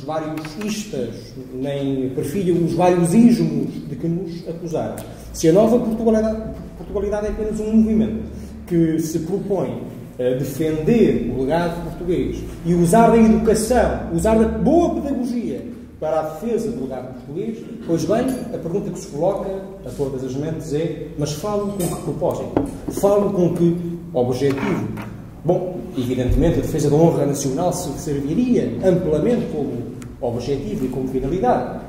vários istas, nem perfilham os vários ismos de que nos acusaram. Se a nova Portugalidade é apenas um movimento que se propõe a defender o legado português e usar da educação, usar da boa pedagogia para a defesa do legado português, pois bem, a pergunta que se coloca a todas as mentes é: mas falo com que propósito? Falo com que objetivo? Bom, evidentemente a defesa da honra nacional se serviria amplamente como objetivo e como finalidade.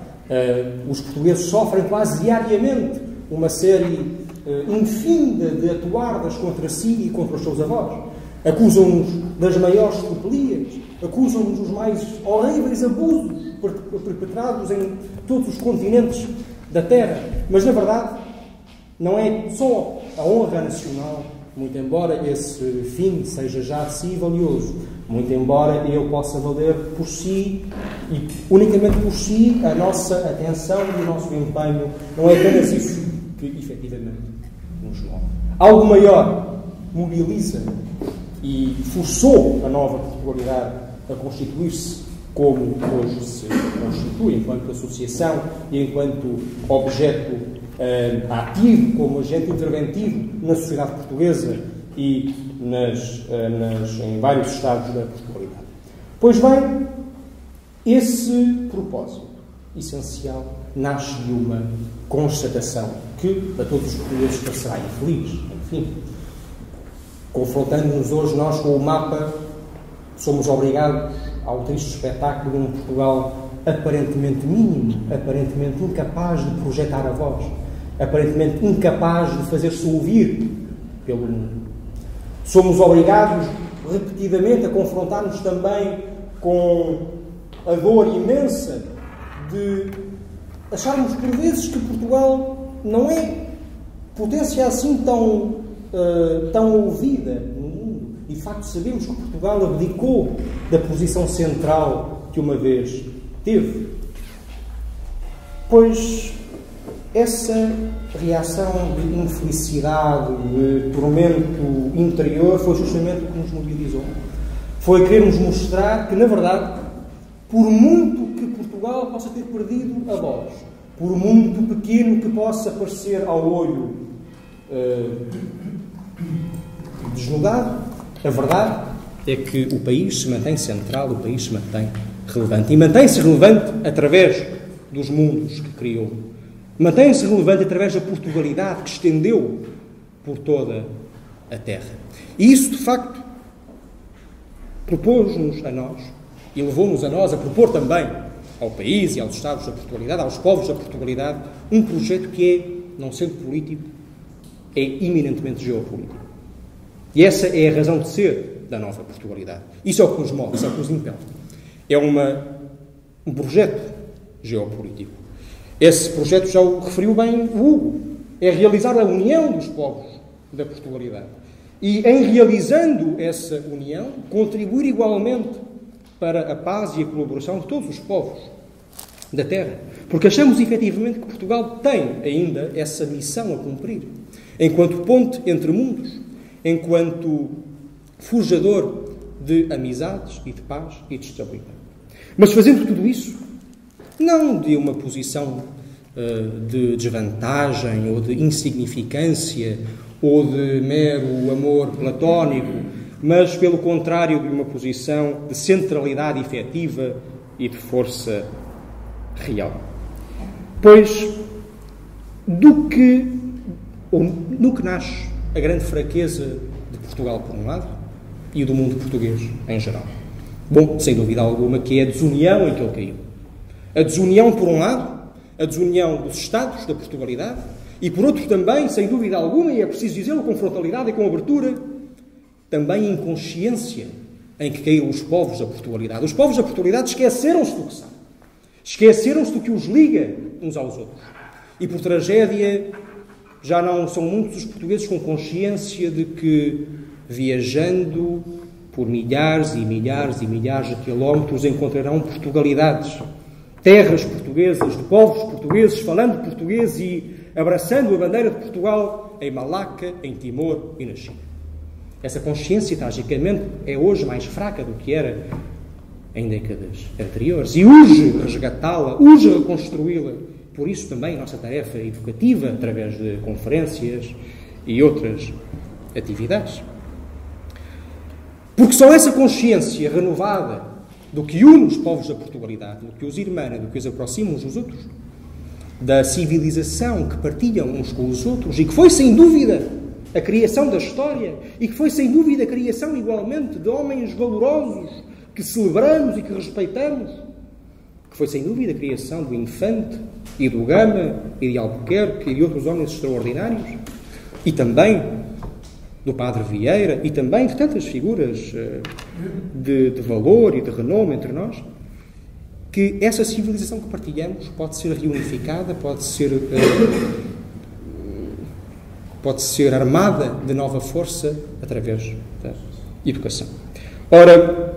Os portugueses sofrem quase diariamente uma série infinda de atuardas contra si e contra os seus avós. Acusam-nos das maiores tropelias, acusam-nos dos mais horríveis abusos perpetrados em todos os continentes da Terra. Mas, na verdade, não é só a honra nacional, muito embora esse fim seja já de si valioso, muito embora eu possa valer por si, e unicamente por si, a nossa atenção e o nosso empenho, não é apenas isso que, efetivamente, nos move. Algo maior mobiliza e forçou a nova Portugalidade a constituir-se como hoje se constitui, enquanto associação e enquanto objeto ativo, como agente interventivo na sociedade portuguesa e em vários estados da Portugalidade. Pois bem, esse propósito essencial nasce de uma constatação que a todos os portugueses parecerá infeliz. Enfim, confrontando-nos hoje nós com o mapa, somos obrigados ao triste espetáculo de um Portugal aparentemente mínimo, aparentemente incapaz de projetar a voz, aparentemente incapaz de fazer-se ouvir pelo mundo. Somos obrigados repetidamente a confrontar-nos também com a dor imensa de acharmos por vezes que Portugal não é potência assim tão ouvida no mundo. E de facto sabemos que Portugal abdicou da posição central que uma vez teve. Pois essa reação de infelicidade, de tormento interior, foi justamente o que nos mobilizou. Foi querer-nos mostrar que, na verdade, por muito que Portugal possa ter perdido a voz, por muito pequeno que possa parecer ao olho desnudado, a verdade é que o país se mantém central, o país se mantém relevante. E mantém-se relevante através dos mundos que criou. Mantém-se relevante através da Portugalidade que estendeu por toda a terra. E isso, de facto, propôs-nos a nós, e levou-nos a nós a propor também ao país e aos Estados da Portugalidade, aos povos da Portugalidade, um projeto que é, não sendo político, é eminentemente geopolítico. E essa é a razão de ser da nova Portugalidade. Isso é o que nos move, isso é o que nos impele. É um projeto geopolítico. Esse projeto já o referiu bem o Hugo. É realizar a união dos povos da Portugalidade. E, em realizando essa união, contribuir igualmente para a paz e a colaboração de todos os povos da Terra. Porque achamos, efetivamente, que Portugal tem ainda essa missão a cumprir. Enquanto ponte entre mundos, enquanto forjador de amizades e de paz e de estabilidade. Mas fazendo tudo isso, não de uma posição de desvantagem ou de insignificância ou de mero amor platónico, mas, pelo contrário, de uma posição de centralidade efetiva e de força real. Pois, no que nasce a grande fraqueza de Portugal, por um lado, e do mundo português, em geral? Bom, sem dúvida alguma, que é a desunião em que ele caiu. A desunião, por um lado, a desunião dos Estados da Portugalidade, e por outro também, sem dúvida alguma, e é preciso dizê-lo com frontalidade e com abertura, também a inconsciência em que caíram os povos da Portugalidade. Os povos da Portugalidade esqueceram-se do que são. Esqueceram-se do que os liga uns aos outros. E por tragédia, já não são muitos os portugueses com consciência de que, viajando por milhares e milhares e milhares de quilómetros, encontrarão Portugalidades, terras portuguesas, de povos portugueses, falando português e abraçando a bandeira de Portugal em Malaca, em Timor e na China. Essa consciência, tragicamente, é hoje mais fraca do que era em décadas anteriores e urge resgatá-la, urge reconstruí-la. Por isso também a nossa tarefa educativa, através de conferências e outras atividades. Porque só essa consciência renovada do que une os povos da Portugalidade, do que os irmana, do que os aproxima uns dos outros, da civilização que partilham uns com os outros e que foi, sem dúvida, a criação da história e que foi, sem dúvida, a criação, igualmente, de homens valorosos que celebramos e que respeitamos, que foi, sem dúvida, a criação do Infante e do Gama e de Albuquerque e de outros homens extraordinários e também do Padre Vieira e também de tantas figuras de valor e de renome entre nós, que essa civilização que partilhamos pode ser reunificada, pode ser armada de nova força através da educação. Ora,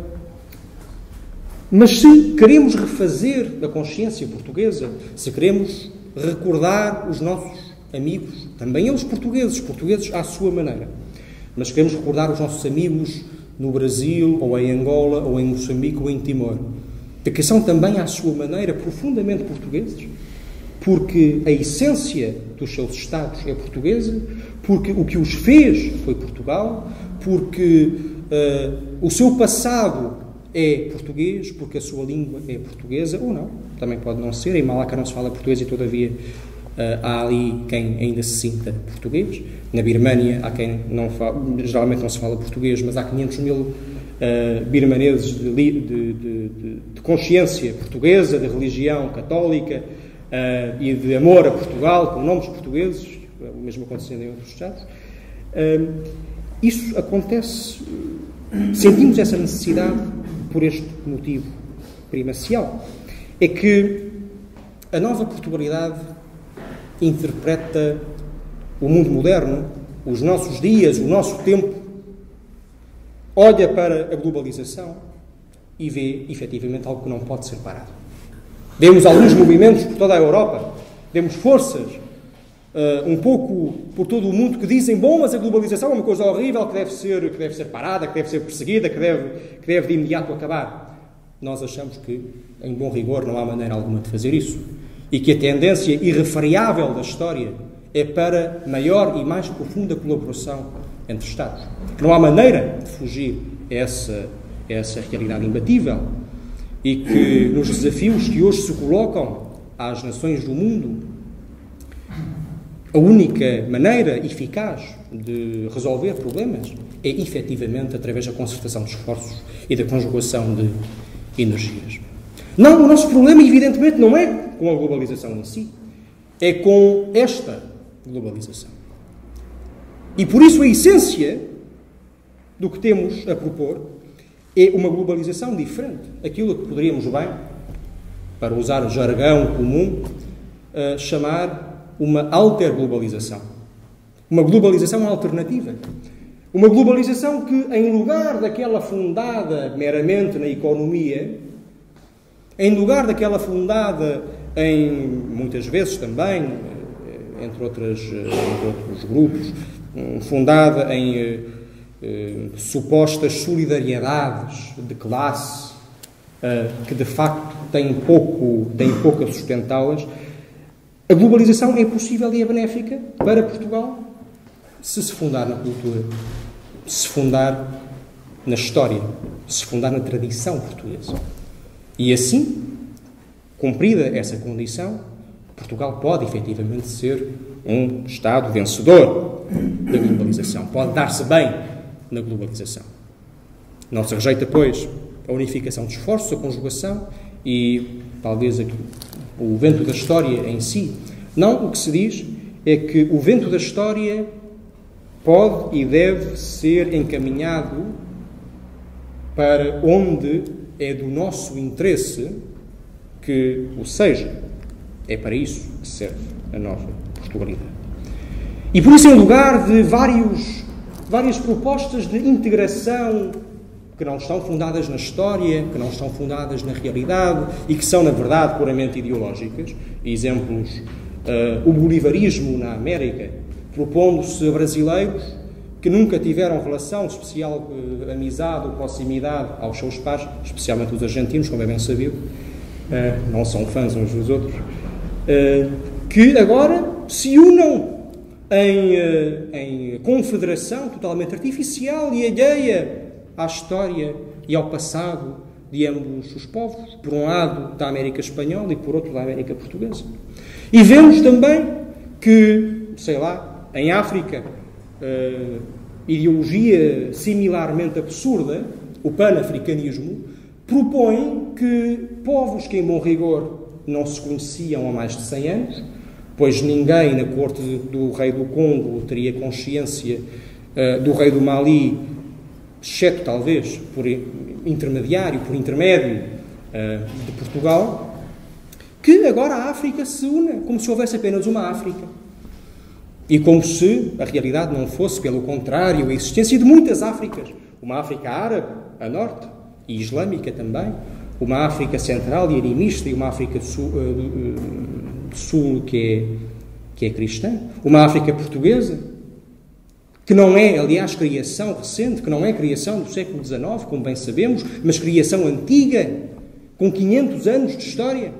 mas se queremos refazer a consciência portuguesa, se queremos recordar os nossos amigos, também eles portugueses à sua maneira, mas queremos recordar os nossos amigos no Brasil, ou em Angola, ou em Moçambique, ou em Timor, de que são também à sua maneira profundamente portugueses, porque a essência dos seus Estados é portuguesa, porque o que os fez foi Portugal, porque o seu passado é português, porque a sua língua é portuguesa, ou não, também pode não ser. Em Malaca não se fala português e, todavia, há ali quem ainda se sinta português. Na Birmânia há quem não fala, geralmente não se fala português, mas há 500 mil birmaneses de consciência portuguesa, de religião católica e de amor a Portugal, com nomes portugueses, o mesmo acontecendo em outros Estados. Isso acontece, sentimos essa necessidade por este motivo primacial. É que a nova Portugalidade interpreta o mundo moderno, os nossos dias, o nosso tempo, olha para a globalização e vê, efetivamente, algo que não pode ser parado. Vemos alguns movimentos por toda a Europa, vemos forças um pouco por todo o mundo que dizem, bom, mas a globalização é uma coisa horrível, que deve ser parada, que deve ser perseguida, que deve de imediato acabar. Nós achamos que, em bom rigor, não há maneira alguma de fazer isso. E que a tendência irrefreável da história é para maior e mais profunda colaboração entre Estados. Que não há maneira de fugir a essa realidade imbatível e que nos desafios que hoje se colocam às nações do mundo, a única maneira eficaz de resolver problemas é, efetivamente, através da concertação de esforços e da conjugação de energias. Não, o nosso problema, evidentemente, não é com a globalização em si, é com esta globalização. E por isso a essência do que temos a propor é uma globalização diferente. Aquilo que poderíamos bem, para usar jargão comum, chamar uma alterglobalização. Uma globalização alternativa. Uma globalização que, em lugar daquela fundada meramente na economia, em lugar daquela fundada em, muitas vezes também, entre outros grupos, fundada em supostas solidariedades de classe, que de facto têm pouco a sustentá-las, a globalização é possível e é benéfica para Portugal se fundar na cultura, se fundar na história, se fundar na tradição portuguesa. E assim, cumprida essa condição, Portugal pode efetivamente ser um Estado vencedor da globalização. Pode dar-se bem na globalização. Não se rejeita, pois, a unificação de esforços, a conjugação e, talvez, o vento da história em si. Não, o que se diz é que o vento da história pode e deve ser encaminhado para onde é do nosso interesse que o seja. É para isso que serve a nova Portugalidade. E por isso, em lugar de várias propostas de integração que não estão fundadas na história, que não estão fundadas na realidade e que são, na verdade, puramente ideológicas, exemplos, o bolivarismo na América, propondo-se a brasileiros que nunca tiveram relação de especial amizade ou proximidade aos seus pares, especialmente os argentinos, como é bem sabido, não são fãs uns dos outros, que agora se unam em confederação totalmente artificial e alheia à história e ao passado de ambos os povos, por um lado da América Espanhola e por outro da América Portuguesa. E vemos também que, sei lá, em África, ideologia similarmente absurda, o pan-africanismo, propõe que povos que, em bom rigor, não se conheciam há mais de 100 anos, pois ninguém na corte do rei do Congo teria consciência do rei do Mali, exceto talvez por intermédio de Portugal, que agora a África se une, como se houvesse apenas uma África. E como se a realidade não fosse, pelo contrário, a existência de muitas Áfricas. Uma África árabe, a norte, e islâmica também, uma África central e animista, e uma África sul que é cristã, uma África portuguesa, que não é, aliás, criação recente, que não é criação do século XIX, como bem sabemos, mas criação antiga, com 500 anos de história.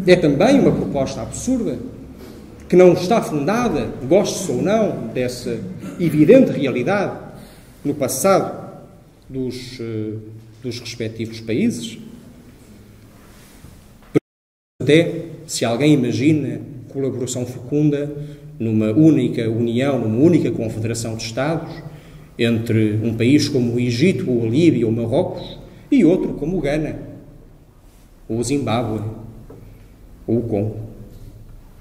É também uma proposta absurda, que não está fundada, goste-se ou não, dessa evidente realidade no passado dos respectivos países. Até se alguém imagina colaboração fecunda numa única união, numa única confederação de Estados, entre um país como o Egito, ou a Líbia, ou Marrocos, e outro como o Ghana, ou o Zimbábue, ou o Congo.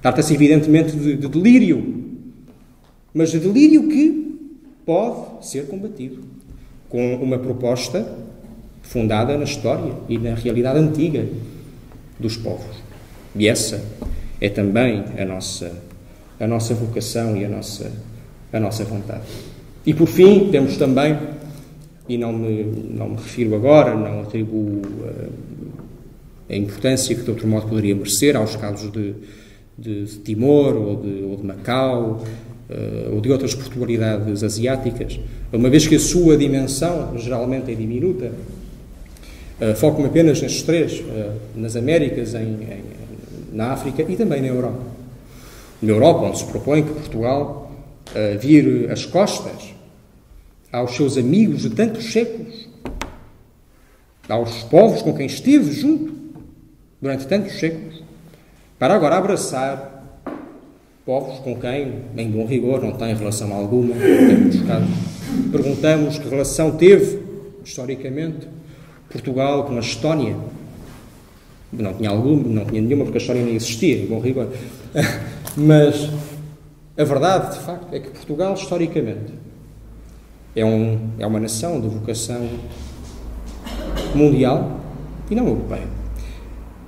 Trata-se evidentemente de delírio, mas de delírio que pode ser combatido com uma proposta fundada na história e na realidade antiga dos povos. E essa é também a nossa vocação e a nossa vontade. E por fim, temos também, e não me refiro agora, não atribuo a importância que de outro modo poderia merecer aos casos de Timor ou de Macau ou de outras Portugalidades asiáticas, uma vez que a sua dimensão geralmente é diminuta. Foco-me apenas nestes três, nas Américas, na África e também na Europa. Na Europa, onde se propõe que Portugal vire as costas aos seus amigos de tantos séculos, aos povos com quem esteve junto durante tantos séculos, para agora abraçar povos com quem, em bom rigor, não tem relação alguma, em muitos casos. Perguntamos que relação teve, historicamente, Portugal com a Estónia. Não tinha nenhuma, porque a Estónia nem existia, em bom rigor. Mas a verdade, de facto, é que Portugal, historicamente, é uma nação de vocação mundial e não europeia.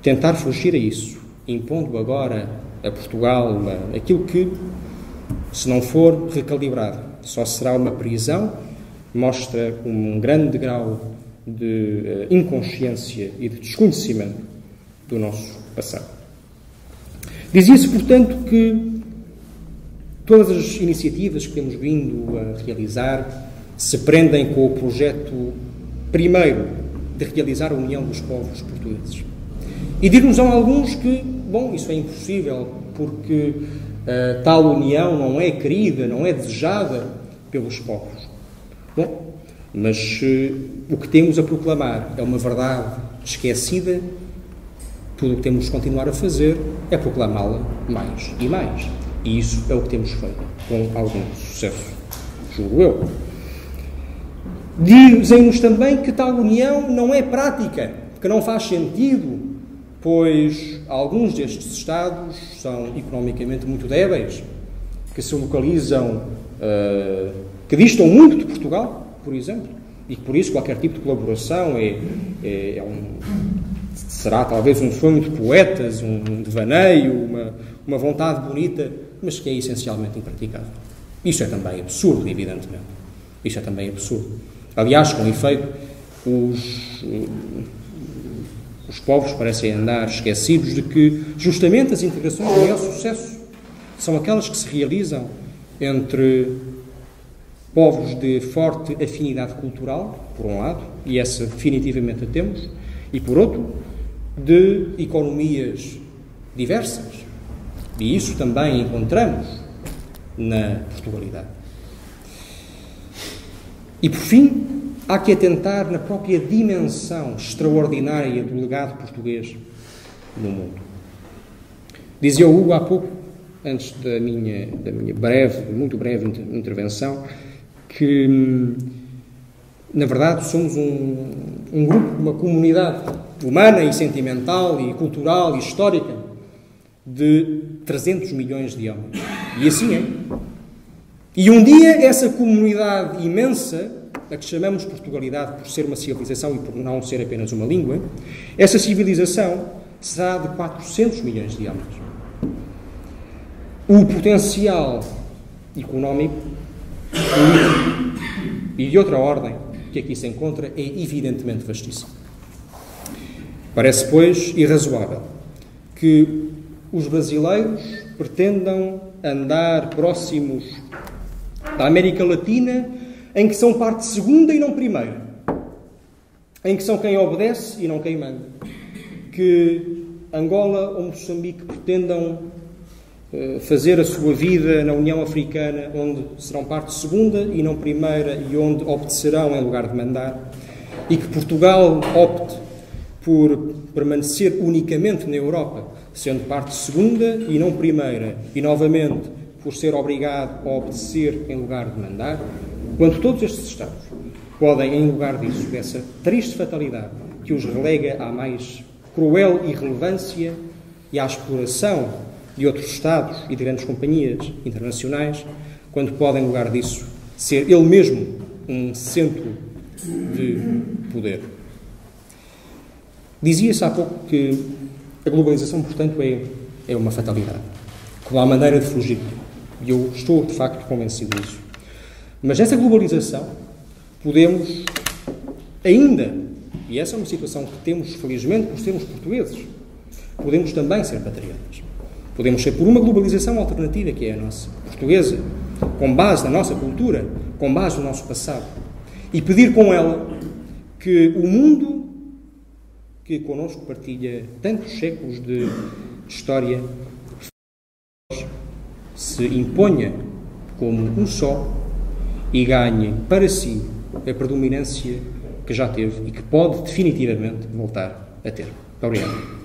Tentar fugir a isso, impondo agora a Portugal aquilo que, se não for recalibrado, só será uma prisão, mostra um grande grau de inconsciência e de desconhecimento do nosso passado. Dizia-se, portanto, que todas as iniciativas que temos vindo a realizar se prendem com o projeto primeiro de realizar a união dos povos portugueses. E dir-nos-ão alguns que, bom, isso é impossível porque tal união não é querida, não é desejada pelos povos. Bom, mas o que temos a proclamar é uma verdade esquecida. Tudo o que temos de continuar a fazer é proclamá-la mais e mais. E isso é o que temos feito, com algum sucesso, julgo eu. Dizem-nos também que tal união não é prática, que não faz sentido, pois alguns destes Estados são economicamente muito débeis, que se localizam, que distam muito de Portugal, por exemplo, e que por isso qualquer tipo de colaboração será talvez um sonho de poetas, um devaneio, uma vontade bonita, mas que é essencialmente impraticável. Isso é também absurdo, evidentemente. Isso é também absurdo. Aliás, com efeito, os povos parecem andar esquecidos de que justamente as integrações de maior sucesso são aquelas que se realizam entre povos de forte afinidade cultural, por um lado, e essa definitivamente a temos, e por outro, de economias diversas. E isso também encontramos na Portugalidade. E, por fim, há que atentar na própria dimensão extraordinária do legado português no mundo. Dizia o Hugo há pouco, antes da minha muito breve intervenção, que, na verdade, somos um grupo, uma comunidade humana e sentimental e cultural e histórica de 300 milhões de homens. E assim é. E um dia essa comunidade imensa, a que chamamos Portugalidade por ser uma civilização e por não ser apenas uma língua, essa civilização será de 400 milhões de homens. O potencial económico, político e de outra ordem que aqui se encontra é evidentemente vastíssimo. Parece, pois, irrazoável que os brasileiros pretendam andar próximos da América Latina, em que são parte segunda e não primeira, em que são quem obedece e não quem manda, que Angola ou Moçambique pretendam fazer a sua vida na União Africana, onde serão parte segunda e não primeira e onde obedecerão em lugar de mandar, e que Portugal opte por permanecer unicamente na Europa, sendo parte segunda e não primeira, e novamente por ser obrigado a obedecer em lugar de mandar, quando todos estes Estados podem, em lugar disso, dessa triste fatalidade que os relega à mais cruel irrelevância e à exploração de outros Estados e de grandes companhias internacionais, quando podem, em lugar disso, ser ele mesmo um centro de poder. Dizia-se há pouco que a globalização, portanto, é uma fatalidade, que não há maneira de fugir. E eu estou, de facto, convencido disso. Mas nessa globalização podemos ainda, e essa é uma situação que temos, felizmente, por sermos portugueses, podemos também ser patriotas. Podemos ser por uma globalização alternativa, que é a nossa, portuguesa, com base na nossa cultura, com base no nosso passado, e pedir com ela que o mundo que connosco partilha tantos séculos de história se imponha como um só e ganhe para si a predominância que já teve e que pode definitivamente voltar a ter. Muito obrigado.